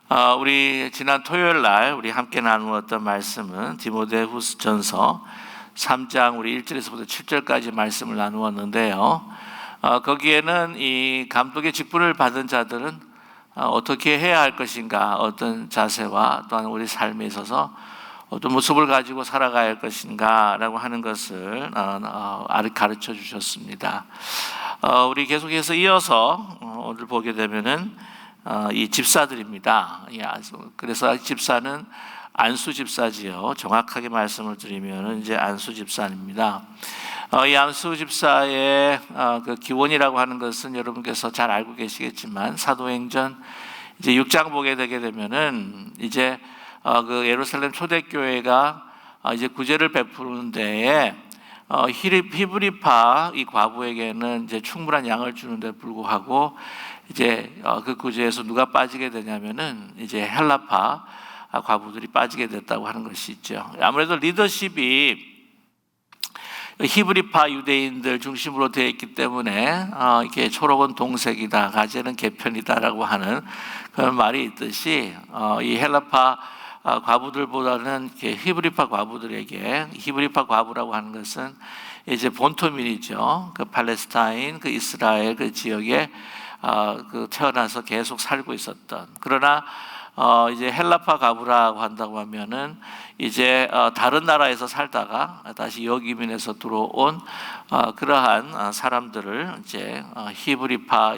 우리 지난 토요일 날 우리 함께 나누었던 말씀은 디모데후서전서 3장 우리 1절에서부터 7절까지 말씀을 나누었는데요. 거기에는 이 감독의 직분을 받은 자들은 어떻게 해야 할 것인가, 어떤 자세와 또한 우리 삶에 있어서 어떤 모습을 가지고 살아가야 할 것인가 라고 하는 것을 가르쳐 주셨습니다. 우리 계속해서 이어서 오늘 보게 되면은 이 집사들입니다. 그래서 집사는 안수 집사지요. 정확하게 말씀을 드리면 이제 안수 집사입니다. 이 안수 집사의 그 기원이라고 하는 것은 여러분께서 잘 알고 계시겠지만 사도행전 이제 6장 보게 되게 되면은 이제 그 예루살렘 초대교회가 이제 구제를 베푸는 데에 히브리파 이 과부에게는 이제 충분한 양을 주는데 불구하고 이제 그 구제에서 누가 빠지게 되냐면은 이제 헬라파 과부들이 빠지게 됐다고 하는 것이 있죠. 아무래도 리더십이 히브리파 유대인들 중심으로 되어 있기 때문에 이게 초록은 동색이다, 가재는 개편이다라고 하는 그런 말이 있듯이 이 헬라파 과부들보다는 히브리파 과부들에게, 히브리파 과부라고 하는 것은 이제 본토민이죠. 그 팔레스타인, 그 이스라엘 그 지역에 그 태어나서 계속 살고 있었던, 그러나 이제 헬라파 과부라고 한다고 하면은 이제 다른 나라에서 살다가 다시 여기민에서 들어온 그러한 사람들을 이제 히브리파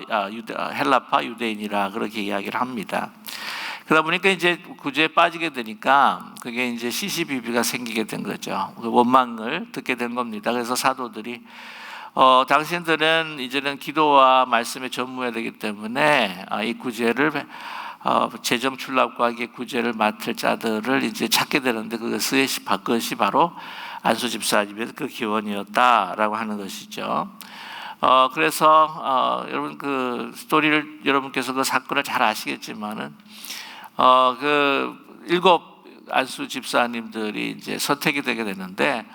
헬라파 유대인이라 그렇게 이야기를 합니다. 그러다 보니까 이제 구제에 빠지게 되니까 그게 이제 시시비비가 생기게 된 거죠. 그 원망을 듣게 된 겁니다. 그래서 사도들이 당신들은 이제는 기도와 말씀에 전무해야 되기 때문에 이 구제를 재정 출납과 하기에 구제를 맡을 자들을 이제 찾게 되는데 그것이 바로 안수 집사님의 그 기원이었다라고 하는 것이죠. 그래서 여러분 그 스토리를 여러분께서 그 사건을 잘 아시겠지만은 그 7 안수 집사님들이 이제 선택이 되게 되는데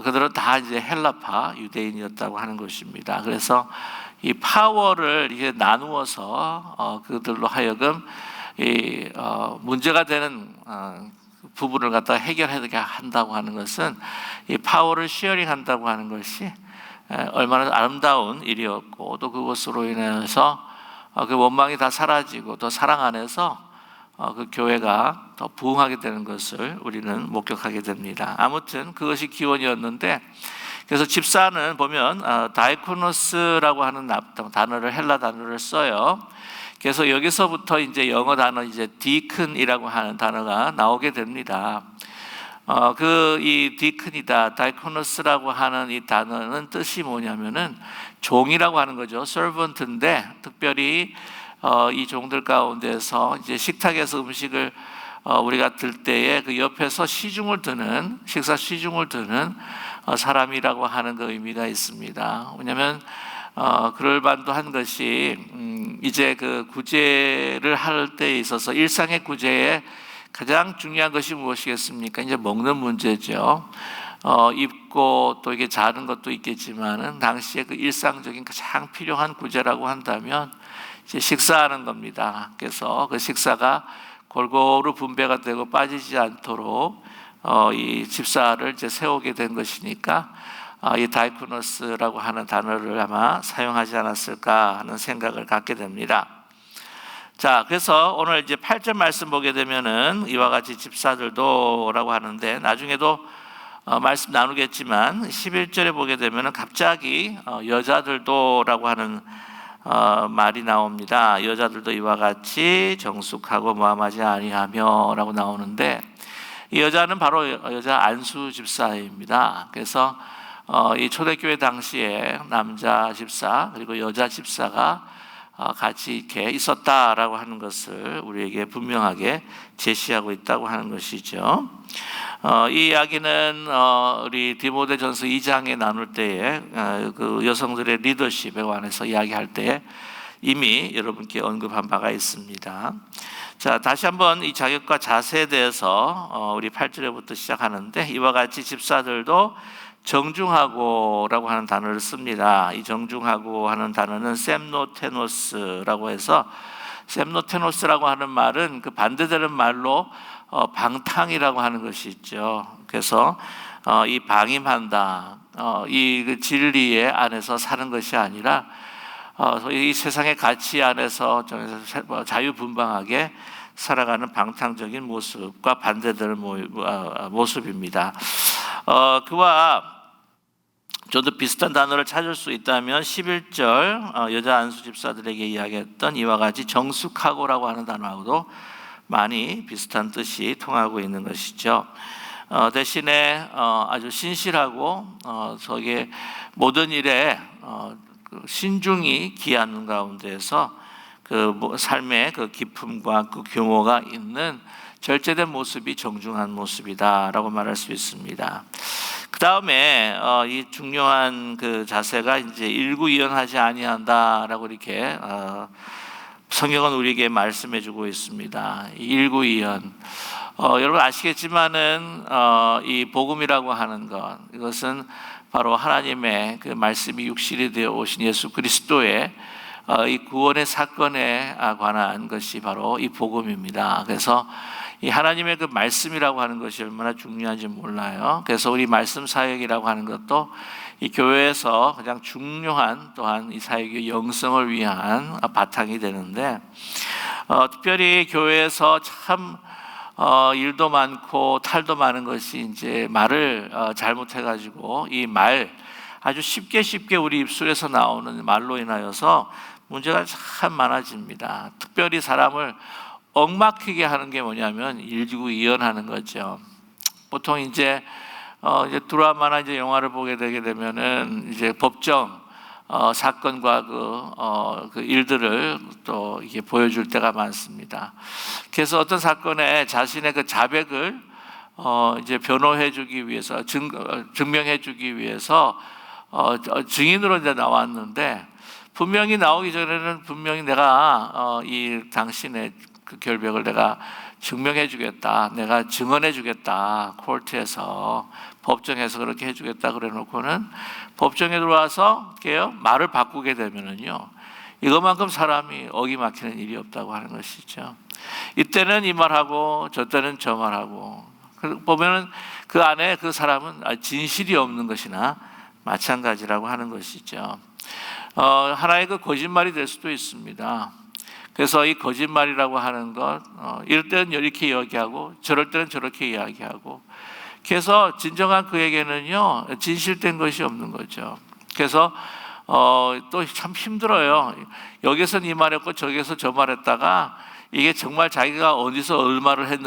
그들은 다 이제 헬라파 유대인이었다고 하는 것입니다. 그래서 이 파워를 이게 나누어서 그들로 하여금 이 문제가 되는 부분을 갖다 해결하게 한다고 하는 것은 이 파워를 쉐어링한다고 하는 것이 얼마나 아름다운 일이었고, 또 그것으로 인해서 그 원망이 다 사라지고 또 사랑 안에서 그 교회가 더 부흥하게 되는 것을 우리는 목격하게 됩니다. 아무튼 그것이 기원이었는데, 그래서 집사는 보면 다이코노스라고 하는 단어를, 헬라 단어를 써요. 그래서 여기서부터 이제 영어 단어 이제 디큰이라고 하는 단어가 나오게 됩니다. 이 디큰이다, 다이코노스라고 하는 이 단어는 뜻이 뭐냐면은 종이라고 하는 거죠. 서번트인데 특별히 이 종들 가운데서 이제 식탁에서 음식을 우리가 들 때에 그 옆에서 시중을 드는, 식사 시중을 드는 사람이라고 하는 그 의미가 있습니다. 왜냐하면 그럴 만도 한 것이 이제 그 구제를 할 때에 있어서 일상의 구제에 가장 중요한 것이 무엇이겠습니까? 이제 먹는 문제죠. 입고 또 이게 자는 것도 있겠지만은 당시에 그 일상적인 가장 필요한 구제라고 한다면 이제 식사하는 겁니다. 그래서 그 식사가 골고루 분배가 되고 빠지지 않도록 이 집사를 이제 세우게 된 것이니까 이 다이코노스라고 하는 단어를 아마 사용하지 않았을까 하는 생각을 갖게 됩니다. 자, 그래서 오늘 이제 8절 말씀 보게 되면은 이와 같이 집사들도라고 하는데, 나중에도 말씀 나누겠지만 11절에 보게 되면은 갑자기 여자들도라고 하는 말이 나옵니다. 여자들도 이와 같이 정숙하고 모함하지 아니하며 라고 나오는데, 이 여자는 바로 여자 안수 집사입니다. 그래서 이 초대교회 당시에 남자 집사 그리고 여자 집사가 같이 이렇게 있었다라고 하는 것을 우리에게 분명하게 제시하고 있다고 하는 것이죠. 이 이야기는 우리 디모데전서 2장에 나눌 때에 그 여성들의 리더십에 관해서 이야기할 때에 이미 여러분께 언급한 바가 있습니다. 자, 다시 한번 이 자격과 자세에 대해서 우리 8절부터 시작하는데, 이와 같이 집사들도 정중하고라고 하는 단어를 씁니다. 이 정중하고 하는 단어는 셈노테노스라고 해서 셈노테노스라고 하는 말은 그 반대되는 말로 방탕이라고 하는 것이 있죠. 그래서 이 방임한다, 이 그 진리의 안에서 사는 것이 아니라 이 세상의 가치 안에서 자유분방하게 살아가는 방탕적인 모습과 반대되는 모습입니다. 그와 좀 더 비슷한 단어를 찾을 수 있다면 11절 여자 안수 집사들에게 이야기했던 이와 같이 정숙하고라고 하는 단어하고도 많이 비슷한 뜻이 통하고 있는 것이죠. 대신에 아주 신실하고 저게 모든 일에 신중히 기하는 가운데에서 그 삶의 그 기품과 그 규모가 있는 절제된 모습이 정중한 모습이다라고 말할 수 있습니다. 그 다음에 이 중요한 그 자세가 이제 일구이연하지 아니한다라고 이렇게 성경은 우리에게 말씀해주고 있습니다. 일구이연. 여러분 아시겠지만은 이 복음이라고 하는 것, 이것은 바로 하나님의 그 말씀이 육신이 되어 오신 예수 그리스도의 이 구원의 사건에 관한 것이 바로 이 복음입니다. 그래서 이 하나님의 그 말씀이라고 하는 것이 얼마나 중요한지 몰라요. 그래서 우리 말씀 사역이라고 하는 것도 이 교회에서 가장 중요한 또한 이 사역의 영성을 위한 바탕이 되는데, 특별히 교회에서 참 일도 많고 탈도 많은 것이 이제 말을 잘못해가지고 이 말 아주 쉽게 우리 입술에서 나오는 말로 인하여서 문제가 참 많아집니다. 특별히 사람을 엉막히게 하는 게 뭐냐면 일구이연하는 거죠. 보통 이제 드라마나 이제 영화를 보게 되게 되면은 이제 법정 사건과 그 일들을 또 이게 보여줄 때가 많습니다. 그래서 어떤 사건에 자신의 그 자백을 이제 변호해주기 위해서 증명해주기 위해서 증인으로 이제 나왔는데, 분명히 나오기 전에는 분명히 내가 이 당신의 그 결백을 내가 증명해주겠다, 내가 증언해주겠다, 코트에서 법정에서 그렇게 해주겠다 그래놓고는 법정에 들어와서 말을 바꾸게 되면은요, 이것만큼 사람이 어기 막히는 일이 없다고 하는 것이죠. 이때는 이 말하고 저 때는 저 말하고, 보면은 그 안에 그 사람은 진실이 없는 것이나 마찬가지라고 하는 것이죠. 하나의 그 거짓말이 될 수도 있습니다. 그래서 이 거짓말이라고 하는 것, 이럴 때는 이렇게 이야기하고 저럴 때는 저렇게 이야기하고, 그래서 진정한 그에게는요 진실된 것이 없는 거죠. 그래서 또 참 힘들어요. 여기서는 이 말했고 저기서 저 말했다가 이게 정말 자기가 어디서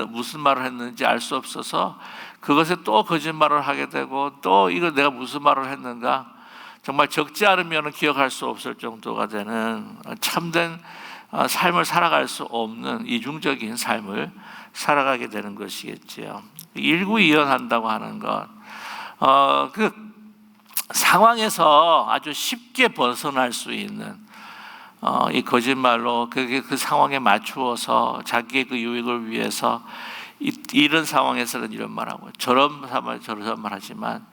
무슨 말을 했는지 알 수 없어서 그것에 또 거짓말을 하게 되고, 또 이거 내가 무슨 말을 했는가 정말 적지 않으면 기억할 수 없을 정도가 되는 참된 삶을 살아갈 수 없는 이중적인 삶을 살아가게 되는 것이겠지요. 일구이연한다고 하는 것, 그 상황에서 아주 쉽게 벗어날 수 있는 이 거짓말로 그 상황에 맞추어서 자기의 그 유익을 위해서 이런 상황에서는 이런 말하고 저런 말 하지만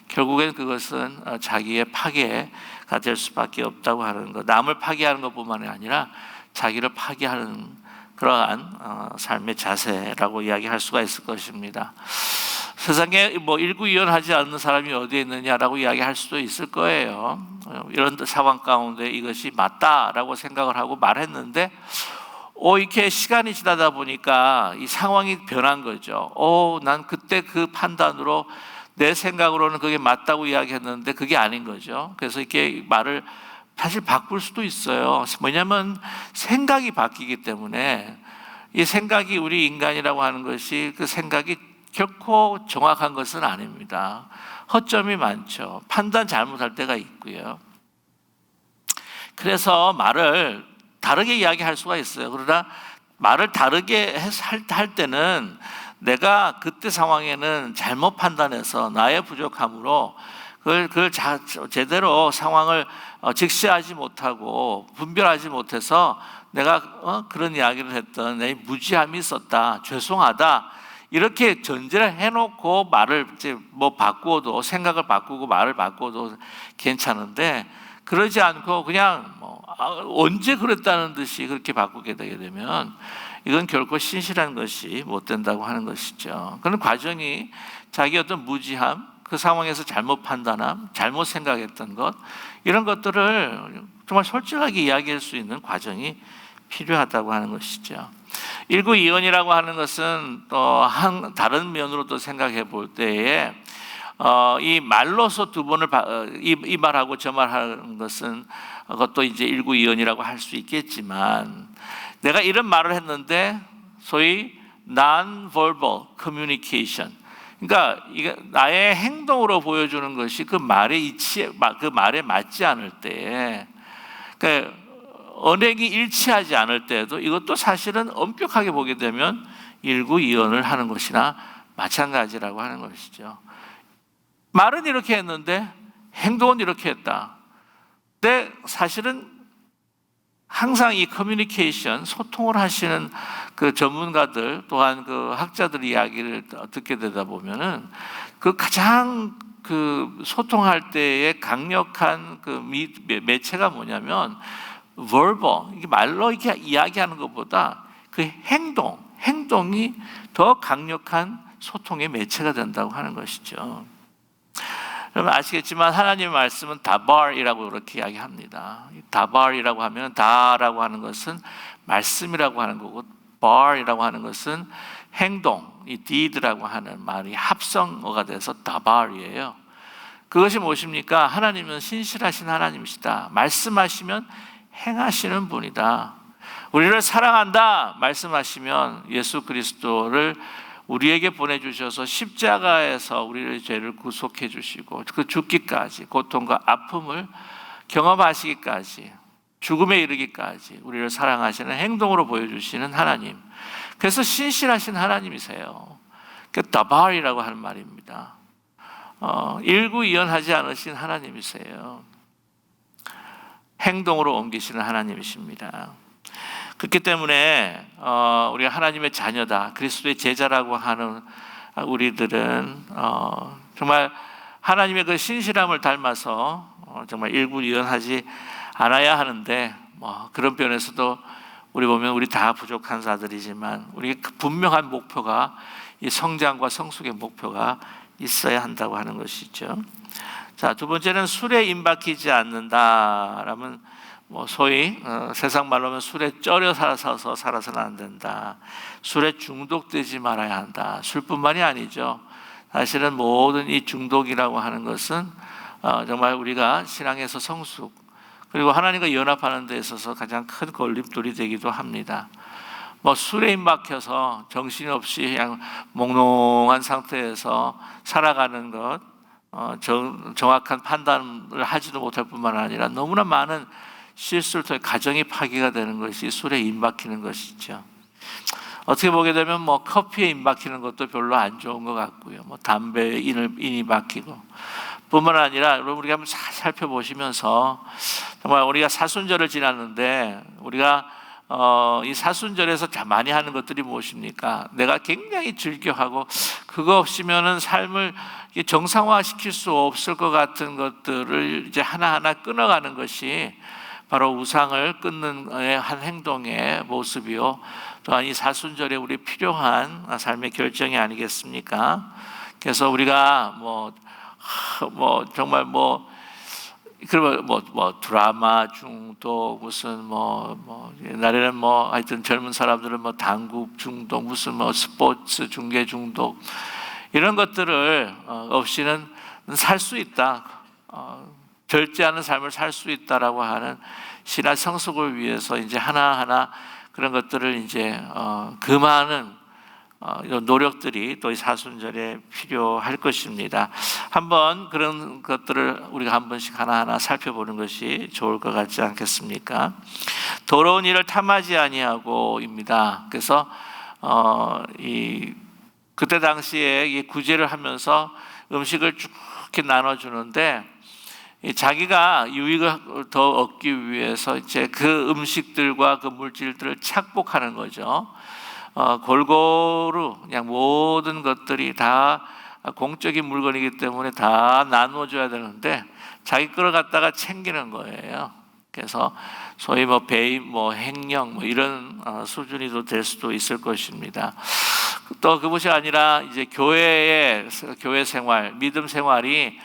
결국엔 그것은 자기의 파괴가 될 수밖에 없다고 하는 것, 남을 파괴하는 것뿐만이 아니라 자기를 파괴하는 그러한 삶의 자세라고 이야기할 수가 있을 것입니다. 세상에 뭐 일구이연하지 않는 사람이 어디에 있느냐라고 이야기할 수도 있을 거예요. 이런 상황 가운데 이것이 맞다라고 생각을 하고 말했는데, 이렇게 시간이 지나다 보니까 이 상황이 변한 거죠. 난 그때 그 판단으로 내 생각으로는 그게 맞다고 이야기했는데 그게 아닌 거죠. 그래서 이렇게 말을 사실 바꿀 수도 있어요. 뭐냐면 생각이 바뀌기 때문에, 이 생각이 우리 인간이라고 하는 것이 그 생각이 결코 정확한 것은 아닙니다. 허점이 많죠. 판단 잘못할 때가 있고요. 그래서 말을 다르게 이야기할 수가 있어요. 그러나 말을 다르게 할 때는 내가 그때 상황에는 잘못 판단해서 나의 부족함으로 그걸 제대로 상황을 직시하지 못하고 분별하지 못해서 내가 그런 이야기를 했던 내 무지함이 있었다, 죄송하다, 이렇게 전제를 해놓고 말을 이제 뭐 바꾸어도, 생각을 바꾸고 말을 바꾸어도 괜찮은데, 그러지 않고 그냥 언제 그랬다는 듯이 그렇게 바꾸게 되게 되면 이건 결코 신실한 것이 못 된다고 하는 것이죠. 그런 과정이 자기 어떤 무지함, 그 상황에서 잘못 판단함, 잘못 생각했던 것, 이런 것들을 정말 솔직하게 이야기할 수 있는 과정이 필요하다고 하는 것이죠. 일구이언이라고 하는 것은 또 다른 면으로도 생각해 볼 때에 이 말로서 두 번을 이 말하고 저 말하는 것은 그것도 이제 일구이언이라고 할 수 있겠지만, 내가 이런 말을 했는데 소위 non-verbal communication, 그러니까 이게 나의 행동으로 보여주는 것이 그 말에 맞지 않을 때, 그러니까 언행이 일치하지 않을 때에도 이것도 사실은 엄격하게 보게 되면 일구이언을 하는 것이나 마찬가지라고 하는 것이죠. 말은 이렇게 했는데 행동은 이렇게 했다. 근데 사실은 항상 이 커뮤니케이션, 소통을 하시는 그 전문가들 또한 그 학자들 이야기를 듣게 되다 보면은 그 가장 그 소통할 때의 강력한 그 매체가 뭐냐면 verbal, 이게 말로 이렇게 이야기하는 것보다 그 행동이 더 강력한 소통의 매체가 된다고 하는 것이죠. 여러분 아시겠지만 하나님의 말씀은 다발이라고 이렇게 이야기합니다. 다발이라고 하면 다라고 하는 것은 말씀이라고 하는 거고, 발이라고 하는 것은 행동, 이 deed라고 하는 말이 합성어가 돼서 다발이에요. 그것이 무엇입니까? 하나님은 신실하신 하나님이시다. 말씀하시면 행하시는 분이다. 우리를 사랑한다 말씀하시면 예수 그리스도를 우리에게 보내주셔서 십자가에서 우리의 죄를 구속해 주시고 그 죽기까지, 고통과 아픔을 경험하시기까지, 죽음에 이르기까지 우리를 사랑하시는 행동으로 보여주시는 하나님, 그래서 신실하신 하나님이세요. 그 다발이라고 하는 말입니다. 일구이언하지 않으신 하나님이세요. 행동으로 옮기시는 하나님이십니다. 그렇기 때문에 우리가 하나님의 자녀다, 그리스도의 제자라고 하는 우리들은 정말 하나님의 그 신실함을 닮아서 정말 일구이언하지 않아야 하는데, 그런 면에서도 우리 보면 우리 다 부족한 자들이지만 우리 분명한 목표가, 이 성장과 성숙의 목표가 있어야 한다고 하는 것이죠. 자, 두 번째는 술에 임박히지 않는다라면 소위 세상 말로 하면 술에 쩔여 살아서는 안 된다. 술에 중독되지 말아야 한다. 술뿐만이 아니죠. 사실은 모든 이 중독이라고 하는 것은 정말 우리가 신앙에서 성숙, 그리고 하나님과 연합하는 데 있어서 가장 큰 걸림돌이 되기도 합니다. 술에 임박혀서 정신없이 그냥 몽롱한 상태에서 살아가는 것, 정확한 판단을 하지도 못할 뿐만 아니라 너무나 많은 실수를 통해 가정이 파괴가 되는 것이 술에 임박히는 것이죠. 어떻게 보게 되면 커피에 임박히는 것도 별로 안 좋은 것 같고요. 담배에 인이 박히고 뿐만 아니라 여러분, 우리가 한번 살펴보시면서 정말 우리가 사순절을 지났는데 우리가 이 사순절에서 많이 하는 것들이 무엇입니까? 내가 굉장히 즐겨하고 그거 없이면은 삶을 정상화시킬 수 없을 것 같은 것들을 이제 하나하나 끊어가는 것이 바로 우상을 끊는 한 행동의 모습이요, 또한 이 사순절에 우리 필요한 삶의 결정이 아니겠습니까? 그래서 우리가 정말 드라마 중독, 무슨 옛날에는 하여튼 젊은 사람들은 당구 중독, 무슨 스포츠 중계 중독, 이런 것들을 없이는 살 수 있다, 절제하는 삶을 살 수 있다라고 하는 신앙 성숙을 위해서 이제 하나하나 그런 것들을 이제 그 많은 이런 노력들이 또 이 사순절에 필요할 것입니다. 한번 그런 것들을 우리가 한 번씩 하나하나 살펴보는 것이 좋을 것 같지 않겠습니까? 더러운 일을 탐하지 아니하고입니다. 그래서 그때 당시에 이 구제를 하면서 음식을 쭉 이렇게 나눠주는데, 자기가 유익을 더 얻기 위해서 이제 그 음식들과 그 물질들을 착복하는 거죠. 골고루 그냥 모든 것들이 다 공적인 물건이기 때문에 다 나누어줘야 되는데 자기 거를 갖다가 챙기는 거예요. 그래서 소위 배임, 횡령 이런 수준이 될 수도 있을 것입니다. 또 그것이 아니라 이제 교회 생활, 믿음 생활이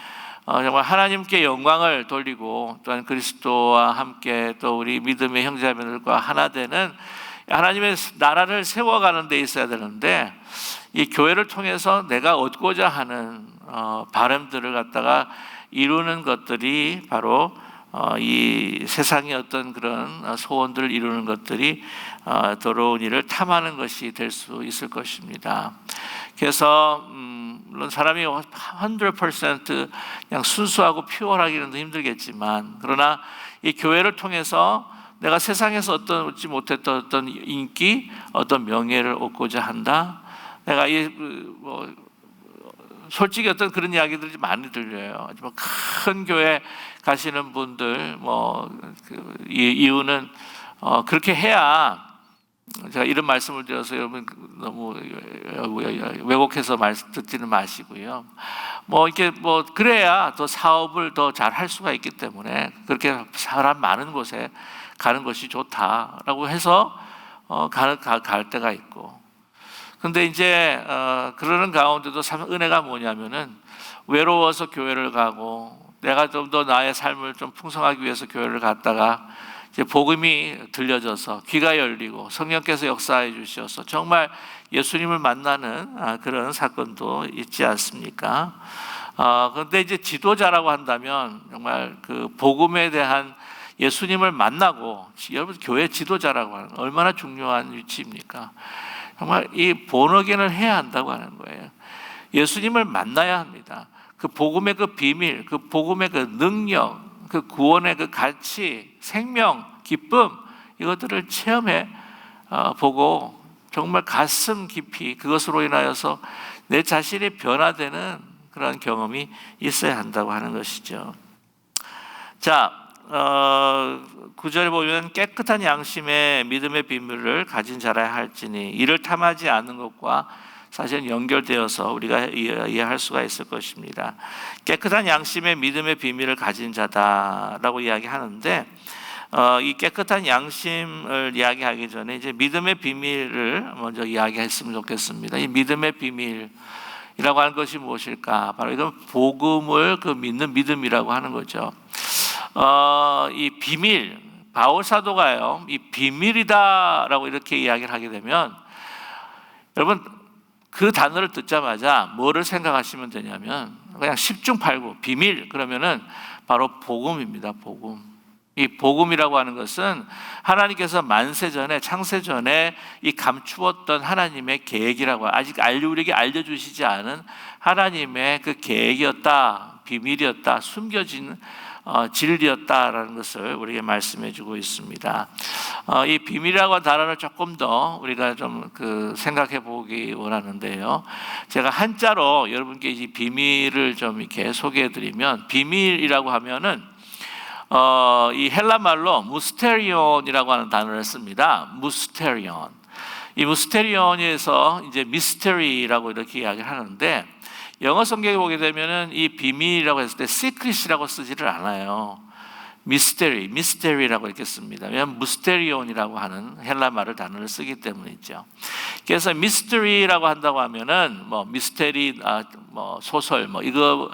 정말 하나님께 영광을 돌리고 또한 그리스도와 함께 또 우리 믿음의 형제자매들과 하나 되는 하나님의 나라를 세워가는 데 있어야 되는데, 이 교회를 통해서 내가 얻고자 하는 바람들을 갖다가 이루는 것들이 바로 이 세상의 어떤 그런 소원들을 이루는 것들이 더러운 일을 탐하는 것이 될 수 있을 것입니다. 그래서 물론 사람이 100% 그냥 순수하고 퓨어하기는 힘들겠지만, 그러나 이 교회를 통해서 내가 세상에서 얻지 못했던 어떤 인기, 어떤 명예를 얻고자 한다. 내가 솔직히 어떤 그런 이야기들이 많이 들려요. 큰 교회 가시는 분들, 이유는 그렇게 해야, 제가 이런 말씀을 드려서 여러분 너무 왜곡해서 듣지는 마시고요. 그래야 더 사업을 더 잘 할 수가 있기 때문에 그렇게 사람 많은 곳에 가는 것이 좋다라고 해서 갈 때가 있고. 근데 이제 그러는 가운데도 참 은혜가 뭐냐면은, 외로워서 교회를 가고 내가 좀 더 나의 삶을 좀 풍성하기 위해서 교회를 갔다가 이제 복음이 들려져서 귀가 열리고 성령께서 역사해 주셔서 정말 예수님을 만나는 그런 사건도 있지 않습니까? 그런데 이제 지도자라고 한다면 정말 그 복음에 대한 예수님을 만나고, 여러분 교회 지도자라고 하는 얼마나 중요한 위치입니까? 정말 이 본어겐을 해야 한다고 하는 거예요. 예수님을 만나야 합니다. 그 복음의 그 비밀, 그 복음의 그 능력, 그 구원의 그 가치, 생명, 기쁨, 이것들을 체험해 보고 정말 가슴 깊이 그것으로 인하여서 내 자신이 변화되는 그런 경험이 있어야 한다고 하는 것이죠. 자, 9절에 보면 깨끗한 양심의 믿음의 비밀을 가진 자라야 할지니 이를 탐하지 않는 것과 사실은 연결되어서 우리가 이해할 수가 있을 것입니다. 깨끗한 양심의 믿음의 비밀을 가진 자다라고 이야기하는데, 이 깨끗한 양심을 이야기하기 전에 이제 믿음의 비밀을 먼저 이야기했으면 좋겠습니다. 이 믿음의 비밀이라고 하는 것이 무엇일까? 바로 이건 복음을 믿는 믿음이라고 하는 거죠. 이 비밀, 바울 사도가요, 이 비밀이다라고 이렇게 이야기를 하게 되면, 여러분 그 단어를 듣자마자 뭐를 생각하시면 되냐면, 그냥 10중 8구 비밀 그러면은 바로 복음입니다. 복음. 이 복음이라고 하는 것은 하나님께서 만세전에, 창세전에 이 감추었던 하나님의 계획이라고, 아직 우리에게 알려주시지 않은 하나님의 그 계획이었다, 비밀이었다, 숨겨진 진리였다라는 것을 우리에게 말씀해주고 있습니다. 이 비밀이라고 하는 단어를 조금 더 우리가 좀 생각해 보기 원하는데요. 제가 한자로 여러분께 이 비밀을 좀 이렇게 소개해드리면, 비밀이라고 하면은 이 헬라 말로 무스테리온이라고 하는 단어를 씁니다. 무스테리온. 이 무스테리온에서 이제 미스터리라고 이렇게 이야기를 하는데, 영어 성경에 보게 되면은 이 비밀이라고 했을 때 secret이라고 쓰지를 않아요. 미스테리라고 이렇게 씁니다. 왜냐하면 무스테리온이라고 하는 헬라 말을 단어를 쓰기 때문이죠. 그래서 미스터리라고 한다고 하면은 미스테리, 소설, 이거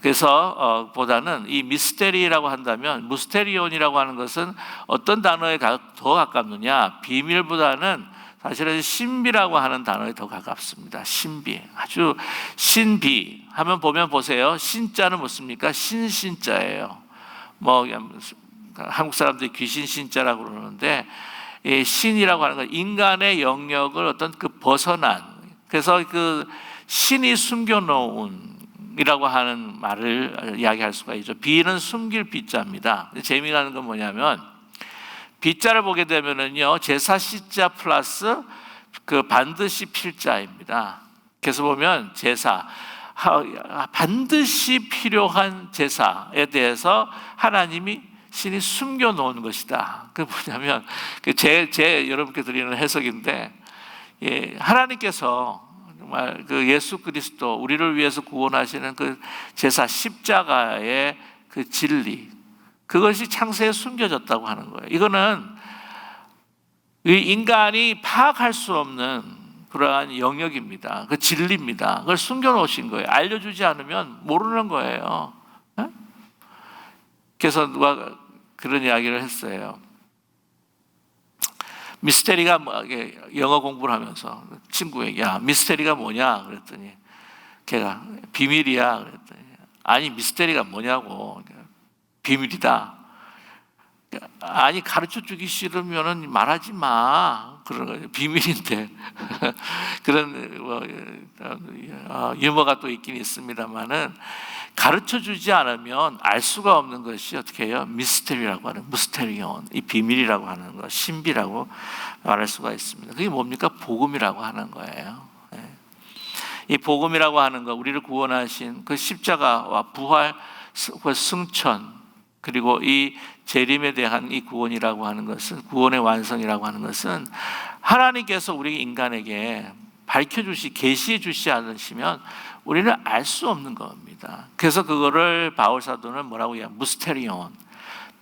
그래서 보다는 이 미스테리라고 한다면, 무스테리온이라고 하는 것은 어떤 단어에 더 가깝느냐? 비밀보다는 사실은 신비라고 하는 단어에 더 가깝습니다. 신비, 아주 신비 하면 보세요. 신자는 무엇입니까? 신자예요. 한국 사람들이 귀신 신자라고 그러는데, 신이라고 하는 건 인간의 영역을 어떤 벗어난, 그래서 그 신이 숨겨놓은 이라고 하는 말을 이야기할 수가 있죠. 비는 숨길 비자입니다. 재미나는 건 뭐냐면, 비자를 보게 되면은요, 제사 시자 플러스 반드시 필자입니다. 그래서 보면 제사, 반드시 필요한 제사에 대해서 하나님이 신이 숨겨놓은 것이다. 그게 뭐냐면, 제 여러분께 드리는 해석인데, 하나님께서 정말 그 예수 그리스도 우리를 위해서 구원하시는 그 제사 십자가의 그 진리, 그것이 창세에 숨겨졌다고 하는 거예요. 이거는 이 인간이 파악할 수 없는 그러한 영역입니다. 그 진리입니다. 그걸 숨겨놓으신 거예요. 알려주지 않으면 모르는 거예요. 그래서 누가 그런 이야기를 했어요. 미스테리가 영어 공부를 하면서 친구에게 야 미스테리가 뭐냐 그랬더니 걔가 비밀이야 그랬더니 아니 미스테리가 뭐냐고 비밀이다. 아니 가르쳐 주기 싫으면은 말하지 마 그런 거예요. 비밀인데 그런 유머가 또 있긴 있습니다만은 가르쳐 주지 않으면 알 수가 없는 것이 어떻게 해요? 미스테리라고 하는 무스테리온, 이 비밀이라고 하는 것, 신비라고 말할 수가 있습니다. 그게 뭡니까? 복음이라고 하는 거예요. 이 복음이라고 하는 것, 우리를 구원하신 그 십자가와 부활, 그 승천, 그리고 이 재림에 대한 이 구원이라고 하는 것은, 구원의 완성이라고 하는 것은 하나님께서 우리 인간에게 밝혀주시, 계시해 주시지 않으시면 우리는 알 수 없는 겁니다. 그래서 그거를 바울 사도는 뭐라고 이야기해요? 무스테리온,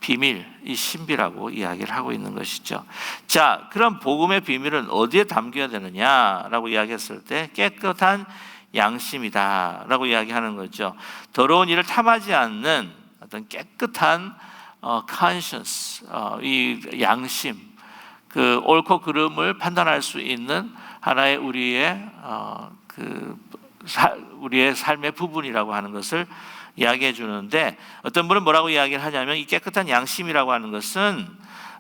비밀, 이 신비라고 이야기를 하고 있는 것이죠. 자, 그럼 복음의 비밀은 어디에 담겨야 되느냐라고 이야기했을 때 깨끗한 양심이다라고 이야기하는 거죠. 더러운 일을 탐하지 않는 어떤 깨끗한 conscience, 이 양심, 그 옳고 그름을 판단할 수 있는 하나의 우리의 삶의 부분이라고 하는 것을 이야기해 주는데, 어떤 분은 뭐라고 이야기를 하냐면 이 깨끗한 양심이라고 하는 것은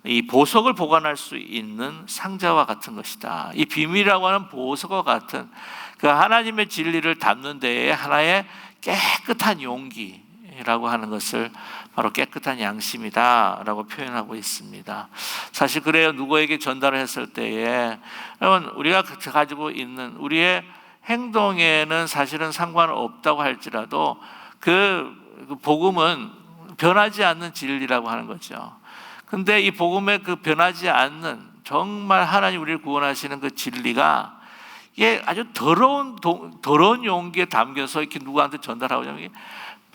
이 보석을 보관할 수 있는 상자와 같은 것이다. 이 비밀이라고 하는 보석과 같은 그 하나님의 진리를 담는 데에 하나의 깨끗한 용기라고 하는 것을 바로 깨끗한 양심이다라고 표현하고 있습니다. 사실 그래요. 누구에게 전달을 했을 때에 여러분 우리가 가지고 있는 우리의 행동에는 사실은 상관없다고 할지라도 그 복음은 변하지 않는 진리라고 하는 거죠. 근데 이 복음의 그 변하지 않는 정말 하나님 우리를 구원하시는 그 진리가 이게 아주 더러운 용기에 담겨서 이렇게 누구한테 전달하고자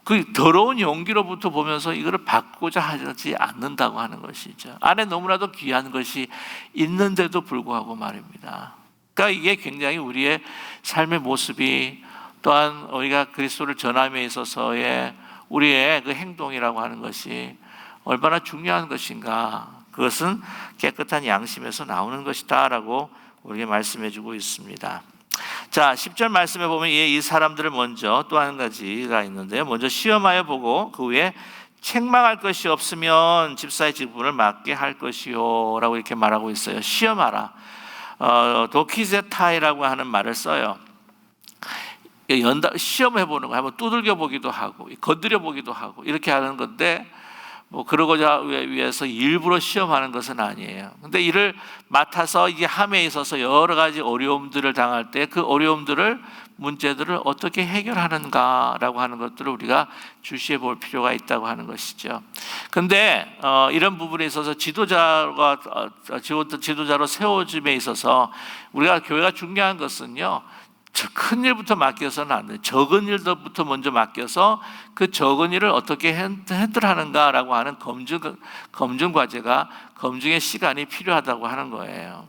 그 더러운 용기로부터 보면서 이거를 받고자 하지 않는다고 하는 것이죠. 안에 너무나도 귀한 것이 있는데도 불구하고 말입니다. 그러니까 이게 굉장히 우리의 삶의 모습이 또한 우리가 그리스도를 전함에 있어서의 우리의 그 행동이라고 하는 것이 얼마나 중요한 것인가, 그것은 깨끗한 양심에서 나오는 것이다 라고 우리에게 말씀해 주고 있습니다. 자, 10절 말씀에 보면 이 사람들을 먼저 또 한 가지가 있는데요. 먼저 시험하여 보고 그 후에 책망할 것이 없으면 집사의 직분을 맡게 할 것이요 라고 이렇게 말하고 있어요. 시험하라. 도키제타이라고 하는 말을 써요. 시험해 보는 거, 한번 두들겨 보기도 하고 건드려 보기도 하고 이렇게 하는 건데, 뭐 그러고자 위해서 일부러 시험하는 것은 아니에요. 근데 이를 맡아서 이게 함에 있어서 여러 가지 어려움들을 당할 때 그 어려움들을, 문제들을 어떻게 해결하는가라고 하는 것들을 우리가 주시해 볼 필요가 있다고 하는 것이죠. 근데 이런 부분에 있어서 지도자로 세워짐에 있어서 우리가 교회가 중요한 것은요, 큰 일부터 맡겨서는 안 돼요. 적은 일부터 먼저 맡겨서 그 적은 일을 어떻게 핸들하는가라고 하는 검증 과제가, 검증의 시간이 필요하다고 하는 거예요.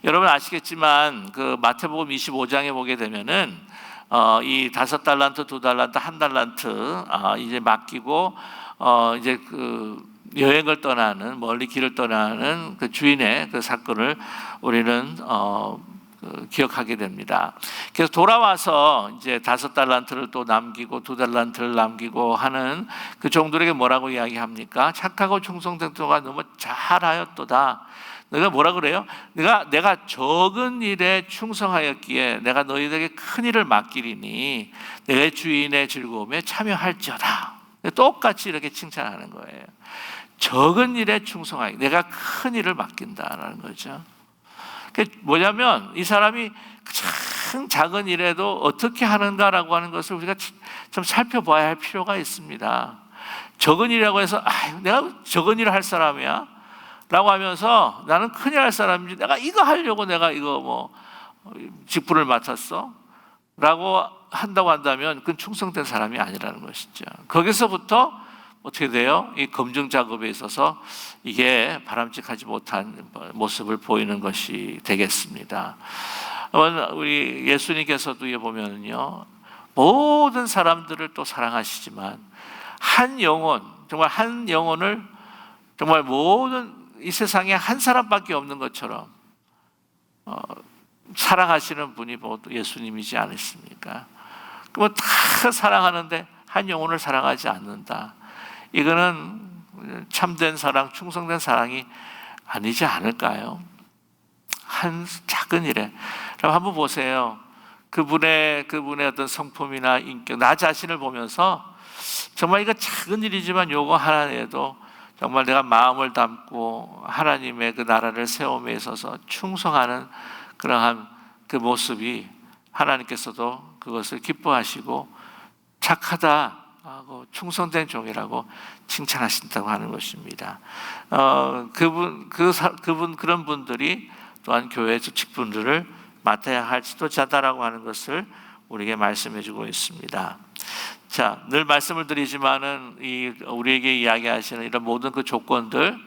여러분 아시겠지만 그 마태복음 25장에 보게 되면은 이 5달란트, 2달란트, 1달란트 이제 맡기고 이제 그 여행을 떠나는, 멀리 길을 떠나는 그 주인의 그 사건을 우리는 기억하게 됩니다. 그래서 돌아와서 이제 5달란트를 또 남기고 2달란트를 남기고 하는 그 종들에게 뭐라고 이야기합니까? 착하고 충성된 종아 너무 잘하였도다. 너가 뭐라 그래요? 내가 적은 일에 충성하였기에 내가 너희에게 큰 일을 맡기리니 내 주인의 즐거움에 참여할지어다. 똑같이 이렇게 칭찬하는 거예요. 적은 일에 충성하기, 내가 큰 일을 맡긴다라는 거죠. 그게 뭐냐면 이 사람이 참 작은 일에도 어떻게 하는가라고 하는 것을 우리가 좀 살펴봐야 할 필요가 있습니다. 적은 일이라고 해서 내가 적은 일을 할 사람이야? 라고 하면서 나는 큰일 할 사람인지, 내가 이거 하려고 내가 이거 직분을 맡았어? 라고 한다고 한다면 그건 충성된 사람이 아니라는 것이죠. 거기서부터 어떻게 돼요? 이 검증 작업에 있어서 이게 바람직하지 못한 모습을 보이는 것이 되겠습니다. 우리 예수님께서도 보면은요, 모든 사람들을 또 사랑하시지만 한 영혼, 정말 한 영혼을 정말 모든 이 세상에 한 사람밖에 없는 것처럼 사랑하시는 분이 모두 예수님이지 않으십니까? 그럼 다 사랑하는데 한 영혼을 사랑하지 않는다. 이거는 참된 사랑, 충성된 사랑이 아니지 않을까요? 한 작은 일에. 그럼 한번 보세요. 그분의 어떤 성품이나 인격, 나 자신을 보면서 정말 이거 작은 일이지만 요거 하나에도 정말 내가 마음을 담고 하나님의 그 나라를 세움에 있어서 충성하는 그러한 그 모습이 하나님께서도 그것을 기뻐하시고 착하다 하고 충성된 종이라고 칭찬하신다고 하는 것입니다. 그런 분들이 또한 교회의 직분들을 맡아야 할 지도자다라고 하는 것을 우리에게 말씀해주고 있습니다. 자, 늘 말씀을 드리지만은 우리에게 이야기하시는 이런 모든 그 조건들,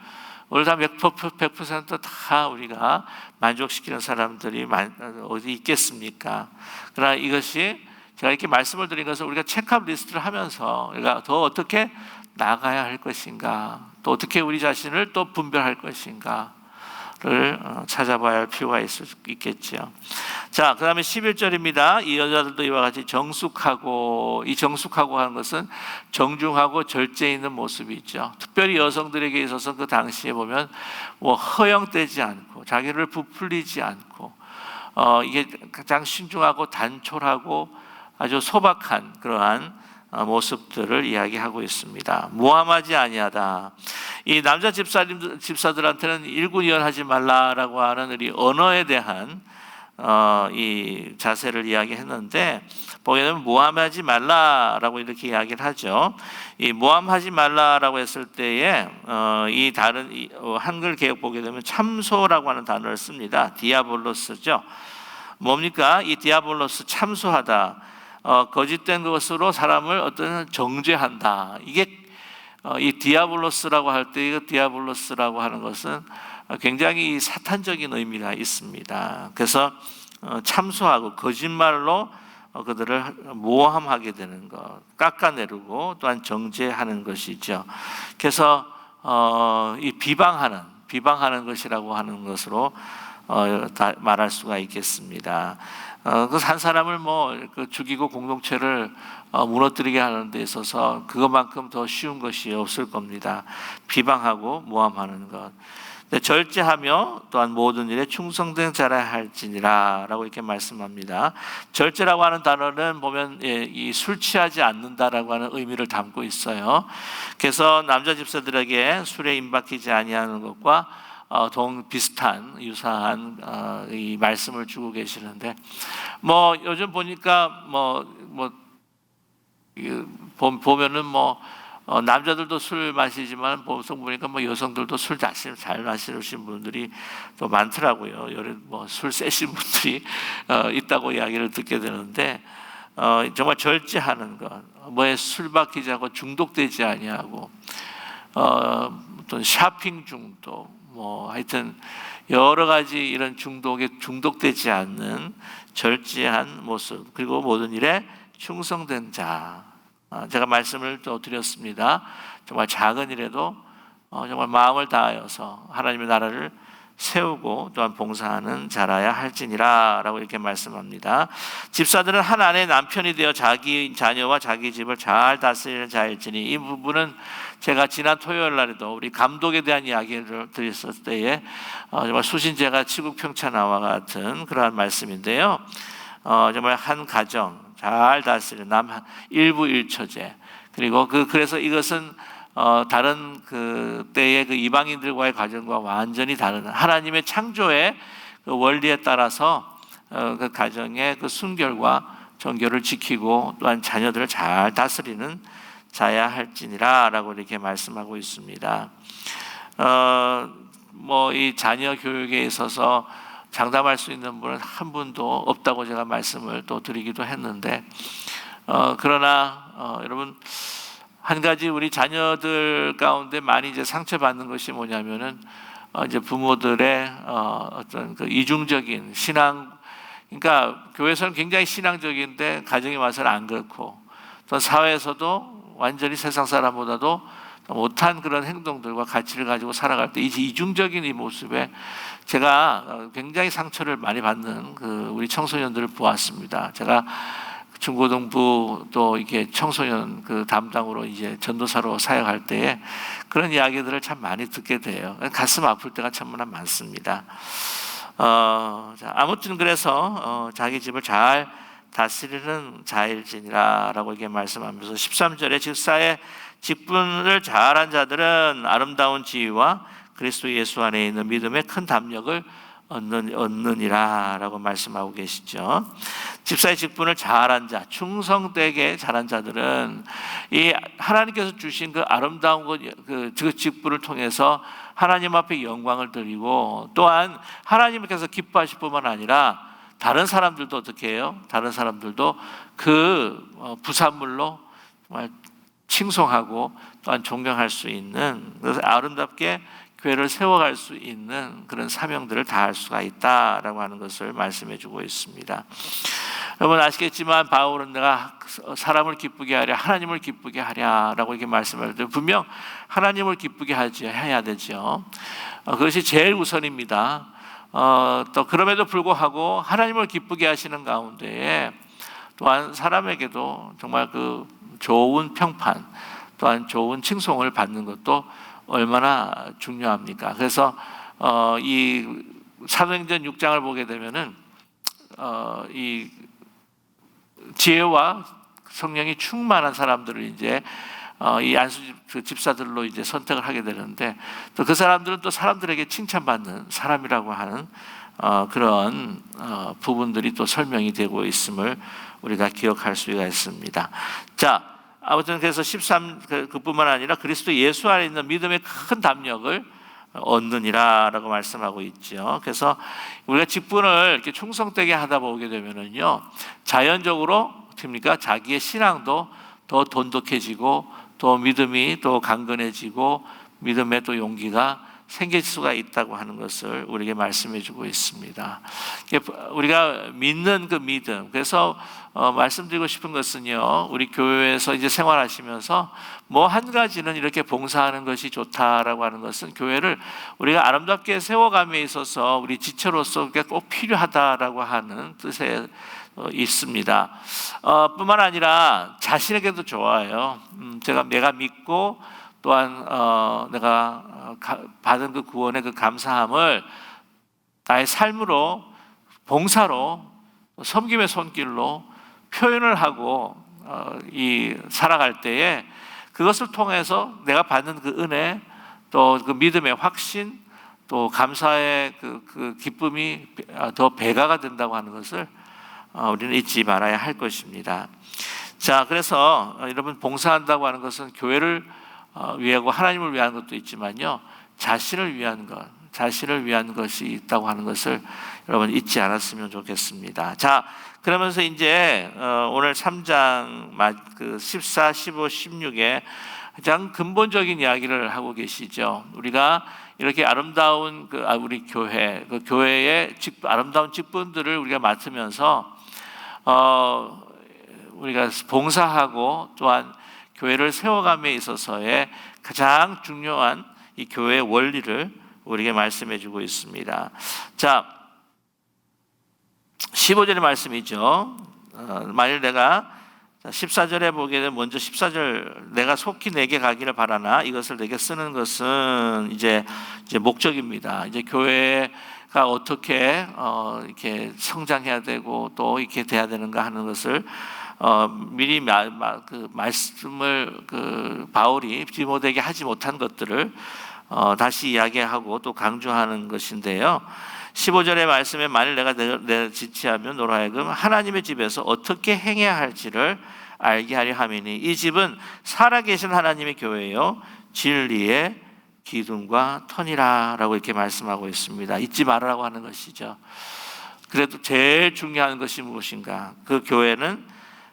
우리 다 100% 우리가 만족시키는 사람들이 어디 있겠습니까? 그러나 이것이 제가 이렇게 말씀을 드린 것은 우리가 체크업 리스트를 하면서 우리가 더 어떻게 나가야 할 것인가, 또 어떻게 우리 자신을 또 분별할 것인가를 찾아봐야 할 필요가 있겠죠. 자, 그 다음에 11절입니다. 이 여자들도 이와 같이 정숙하고, 이 정숙하고 하는 것은 정중하고 절제 있는 모습이죠. 특별히 여성들에게 있어서 그 당시에 보면 허영되지 않고 자기를 부풀리지 않고 이게 가장 신중하고 단촐하고 아주 소박한 그러한 모습들을 이야기하고 있습니다. 모함하지 아니하다. 이 남자 집사들한테는 일구니언하지 말라라고 하는 우리 언어에 대한 이 자세를 이야기했는데, 보게 되면 모함하지 말라라고 이렇게 이야기를 하죠. 이 모함하지 말라라고 했을 때에 이 다른 한글 개역 보게 되면 참소라고 하는 단어를 씁니다. 디아볼로스죠. 뭡니까? 이 디아볼로스, 참소하다. 거짓된 것으로 사람을 어떤 정죄한다. 이게 이 디아블로스라고 할 때, 이거 디아블로스라고 하는 것은 굉장히 사탄적인 의미가 있습니다. 그래서 참소하고 거짓말로 그들을 모함하게 되는 것, 깎아내리고 또한 정죄하는 것이죠. 그래서 이 비방하는 것이라고 하는 것으로 말할 수가 있겠습니다. 그 한 사람을 죽이고 공동체를 무너뜨리게 하는 데 있어서 그것만큼 더 쉬운 것이 없을 겁니다. 비방하고 모함하는 것. 절제하며 또한 모든 일에 충성된 자라 할지니라 라고 이렇게 말씀합니다. 절제라고 하는 단어는 보면 이 술 취하지 않는다라고 하는 의미를 담고 있어요. 그래서 남자 집사들에게 술에 임박히지 아니하는 것과 비슷한 유사한 이 말씀을 주고 계시는데, 요즘 보니까 보면은 남자들도 술 마시지만 보통 보니까 여성들도 술 잘 마시는 분들이 또 많더라고요. 술 세신 분들이 있다고 이야기를 듣게 되는데, 정말 절제하는 것, 뭐에 술 박히지 않고 중독되지 아니하고, 또 샤핑 중독, 하여튼 여러 가지 이런 중독에 중독되지 않는 절제한 모습, 그리고 모든 일에 충성된 자. 제가 말씀을 또 드렸습니다. 정말 작은 일에도 정말 마음을 다하여서 하나님의 나라를 세우고 또한 봉사하는 자라야 할지니라 라고 이렇게 말씀합니다. 집사들은 한 아내의 남편이 되어 자기 자녀와 자기 집을 잘 다스리는 자일지니, 이 부분은 제가 지난 토요일 날에도 우리 감독에 대한 이야기를 드렸을 때에 정말 수신제가 치국평천하와 같은 그러한 말씀인데요. 정말 한 가정 잘 다스리는 일부 일처제, 그리고 그래서 이것은 다른 그 때의 그 이방인들과의 가정과 완전히 다른 하나님의 창조의 그 원리에 따라서 그 가정의 그 순결과 정결을 지키고 또한 자녀들을 잘 다스리는 자야 할지니라라고 이렇게 말씀하고 있습니다. 이 자녀 교육에 있어서 장담할 수 있는 분은 한 분도 없다고 제가 말씀을 또 드리기도 했는데, 그러나 여러분, 한 가지 우리 자녀들 가운데 많이 이제 상처받는 것이 뭐냐면은 이제 부모들의 어떤 그 이중적인 신앙, 그러니까 교회에서는 굉장히 신앙적인데 가정에 와서는 안 그렇고, 또 사회에서도 완전히 세상 사람보다도 못한 그런 행동들과 가치를 가지고 살아갈 때 이중적인 이 모습에 제가 굉장히 상처를 많이 받는 그 우리 청소년들을 보았습니다. 제가 중고등부 또 이게 청소년 그 담당으로 이제 전도사로 사역할 때에 그런 이야기들을 참 많이 듣게 돼요. 가슴 아플 때가 참나 많습니다. 아무튼 그래서 자기 집을 잘 다스리는 자일지니라라고 이렇게 말씀하면서 13절에 직사의 직분을 잘한 자들은 아름다운 지위와 그리스도 예수 안에 있는 믿음의 큰 담력을 얻느니라라고 말씀하고 계시죠. 집사의 직분을 잘한 자, 충성되게 잘한 자들은 이 하나님께서 주신 그 아름다운 그 직분을 통해서 하나님 앞에 영광을 드리고, 또한 하나님께서 기뻐하실 뿐만 아니라 다른 사람들도 어떻게 해요? 다른 사람들도 그 부산물로 정말 칭송하고 또한 존경할 수 있는, 그래서 아름답게 교회를 세워갈 수 있는 그런 사명들을 다할 수가 있다라고 하는 것을 말씀해 주고 있습니다. 여러분 아시겠지만 바울은 내가 사람을 기쁘게 하랴 하나님을 기쁘게 하랴라고 이렇게 말씀할 때 분명 하나님을 기쁘게 해야 되죠. 그것이 제일 우선입니다. 또 그럼에도 불구하고 하나님을 기쁘게 하시는 가운데에 또한 사람에게도 정말 그 좋은 평판 또한 좋은 칭송을 받는 것도 얼마나 중요합니까? 그래서 이 사도행전 6장을 보게 되면은 이 지혜와 성령이 충만한 사람들을 이제 이 안수 집사들로 이제 선택을 하게 되는데, 또 그 사람들은 또 사람들에게 칭찬받는 사람이라고 하는 그런 부분들이 또 설명이 되고 있음을 우리가 기억할 수가 있습니다. 자, 아무튼 그래서 13 그뿐만 아니라 그리스도 예수 안에 있는 믿음의 큰 담력을 얻느니라라고 말씀하고 있죠. 그래서 우리가 직분을 이렇게 충성되게 하다 보게 되면은요, 자연적으로 어떻습니까? 자기의 신앙도 더 돈독해지고, 또 믿음이 또 강건해지고, 믿음의 또 용기가 생길 수가 있다고 하는 것을 우리에게 말씀해주고 있습니다. 우리가 믿는 그 믿음. 그래서 말씀드리고 싶은 것은요, 우리 교회에서 이제 생활하시면서 뭐 한 가지는 이렇게 봉사하는 것이 좋다라고 하는 것은 교회를 우리가 아름답게 세워감에 있어서 우리 지체로서 꼭 필요하다라고 하는 뜻에 있습니다. 뿐만 아니라 자신에게도 좋아요. 내가 믿고 또한 내가 받은 그 구원의 그 감사함을 나의 삶으로, 봉사로, 섬김의 손길로 표현을 하고 살아갈 때에 그것을 통해서 내가 받는 그 은혜, 또 그 믿음의 확신, 또 감사의 그 기쁨이 더 배가가 된다고 하는 것을 우리는 잊지 말아야 할 것입니다. 자, 그래서 여러분 봉사한다고 하는 것은 교회를 위하고 하나님을 위한 것도 있지만요, 자신을 위한 것이 있다고 하는 것을 여러분 잊지 않았으면 좋겠습니다. 자, 그러면서 이제 오늘 3장 14, 15, 16에 가장 근본적인 이야기를 하고 계시죠. 우리가 이렇게 아름다운 우리 교회의 아름다운 직분들을 우리가 맡으면서 우리가 봉사하고 또한 교회를 세워감에 있어서의 가장 중요한 이 교회의 원리를 우리에게 말씀해 주고 있습니다. 자, 15절의 말씀이죠. 만일 내가 14절에 보게 되면, 먼저 14절, 내가 속히 내게 가기를 바라나 이것을 내게 쓰는 것은 이제 목적입니다. 이제 교회가 어떻게 이렇게 성장해야 되고 또 이렇게 돼야 되는가 하는 것을 미리 말씀을 바울이 디모데에게 하지 못한 것들을 다시 이야기하고 또 강조하는 것인데요. 15절의 말씀에 만일 내가 지체하면 너로 하여금 하나님의 집에서 어떻게 행해야 할지를 알게 하려 함이니 이 집은 살아계신 하나님의 교회요 진리의 기둥과 터니라라고 이렇게 말씀하고 있습니다. 잊지 말으라고 하는 것이죠. 그래도 제일 중요한 것이 무엇인가? 그 교회는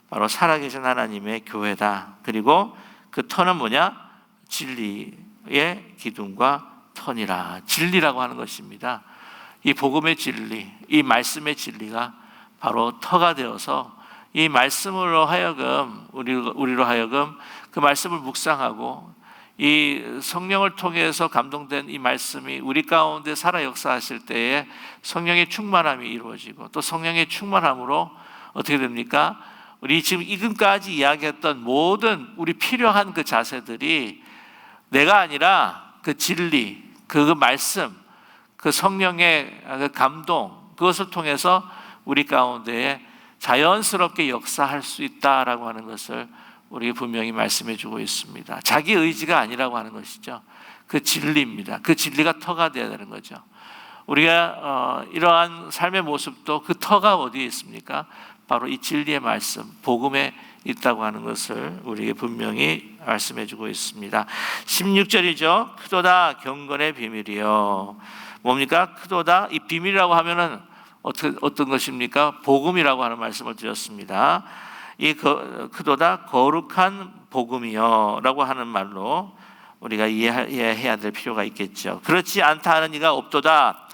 바로 살아계신 하나님의 교회다. 그리고 그 터는 뭐냐? 진리의 기둥과 터니라. 진리라고 하는 것입니다. 이 복음의 진리, 이 말씀의 진리가 바로 터가 되어서 이 말씀으로 하여금 우리로 하여금 그 말씀을 묵상하고 이 성령을 통해서 감동된 이 말씀이 우리 가운데 살아 역사하실 때에 성령의 충만함이 이루어지고 또 성령의 충만함으로 어떻게 됩니까? 우리 지금 지금까지 이야기했던 모든 우리 필요한 그 자세들이 내가 아니라 그 진리, 그 말씀, 그 성령의 그 감동, 그것을 통해서 우리 가운데에 자연스럽게 역사할 수 있다라고 하는 것을 우리에게 분명히 말씀해 주고 있습니다. 자기 의지가 아니라고 하는 것이죠. 그 진리입니다. 그 진리가 터가 되어야 되는 거죠. 우리가 이러한 삶의 모습도 그 터가 어디에 있습니까? 바로 이 진리의 말씀, 복음에 있다고 하는 것을 우리에게 분명히 말씀해 주고 있습니다. 16절이죠. 크도다 경건의 비밀이요. 뭡니까? 크도다, 이 비밀이라고 하면은 어떤 것입니까? 복음이라고 하는 말씀을 드렸습니다. 이 크도다 거룩한 복음이요 라고 하는 말로 우리가 이해해야 될 필요가 있겠죠. 그렇지 않다 하는 이가 없도다.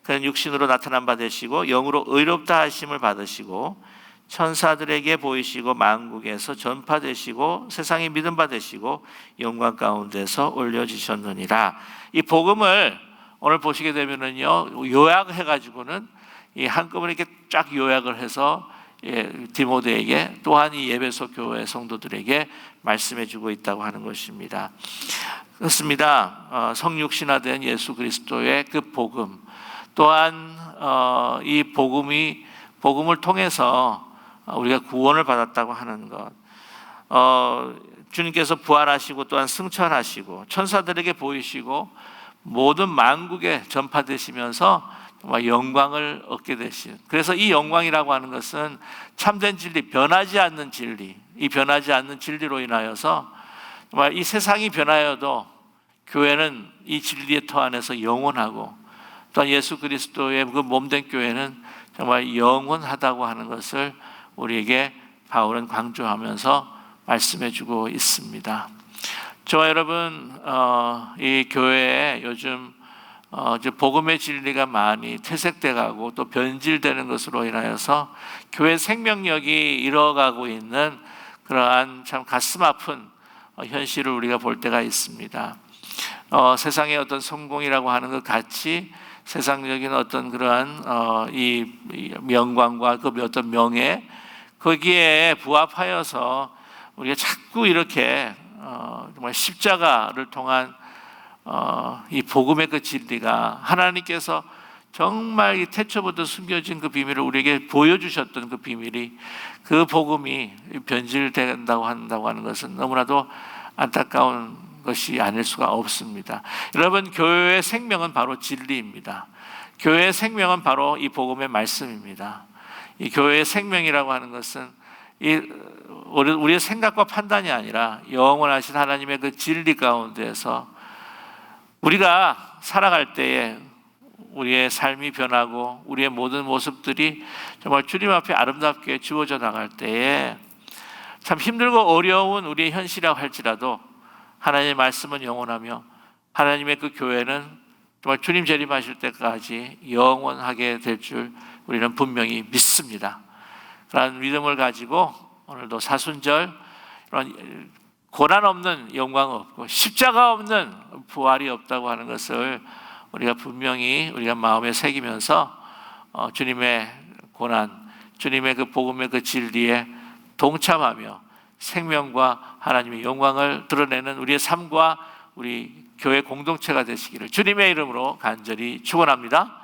그는 육신으로 나타난 바 되시고 영으로 의롭다 하심을 받으시고 천사들에게 보이시고 만국에서 전파되시고 세상이 믿음 받으시고 영광 가운데서 올려지셨느니라. 이 복음을 오늘 보시게 되면은요, 요약해 가지고는 이 한꺼번에 이렇게 쫙 요약을 해서 디모데에게 또한 이 에베소 교회 성도들에게 말씀해 주고 있다고 하는 것입니다. 그렇습니다. 성육신화된 예수 그리스도의 그 복음, 또한 이 복음을 통해서 우리가 구원을 받았다고 하는 것, 주님께서 부활하시고 또한 승천하시고 천사들에게 보이시고 모든 만국에 전파되시면서 정말 영광을 얻게 되신, 그래서 이 영광이라고 하는 것은 참된 진리, 변하지 않는 진리, 이 변하지 않는 진리로 인하여서 정말 이 세상이 변하여도 교회는 이 진리의 터 안에서 영원하고 또한 예수 그리스도의 그 몸된 교회는 정말 영원하다고 하는 것을 우리에게 바울은 강조하면서 말씀해 주고 있습니다. 저와 여러분, 이 교회에 요즘 이제 복음의 진리가 많이 퇴색돼 가고 또 변질되는 것으로 인하여서 교회 생명력이 잃어가고 있는 그러한 참 가슴 아픈 현실을 우리가 볼 때가 있습니다. 세상의 어떤 성공이라고 하는 것 같이 세상적인 어떤 그러한 이 명광과 그 어떤 명예, 거기에 부합하여서 우리가 자꾸 이렇게 정말 십자가를 통한 이 복음의 그 진리가 하나님께서 정말 이 태초부터 숨겨진 그 비밀을 우리에게 보여주셨던 그 비밀이, 그 복음이 변질된다고 한다고 하는 것은 너무나도 안타까운 것이 아닐 수가 없습니다. 여러분, 교회의 생명은 바로 진리입니다. 교회의 생명은 바로 이 복음의 말씀입니다. 이 교회의 생명이라고 하는 것은 우리의 생각과 판단이 아니라 영원하신 하나님의 그 진리 가운데서 우리가 살아갈 때에 우리의 삶이 변하고 우리의 모든 모습들이 정말 주님 앞에 아름답게 주어져 나갈 때에 참 힘들고 어려운 우리의 현실이라고 할지라도 하나님의 말씀은 영원하며 하나님의 그 교회는 정말 주님 재림하실 때까지 영원하게 될 줄 우리는 분명히 믿습니다. 그런 믿음을 가지고 오늘도 사순절 이런 고난 없는 영광 없고 십자가 없는 부활이 없다고 하는 것을 우리가 분명히 우리가 마음에 새기면서 주님의 고난, 주님의 그 복음의 그 진리에 동참하며 생명과 하나님의 영광을 드러내는 우리의 삶과 우리 교회 공동체가 되시기를 주님의 이름으로 간절히 축원합니다.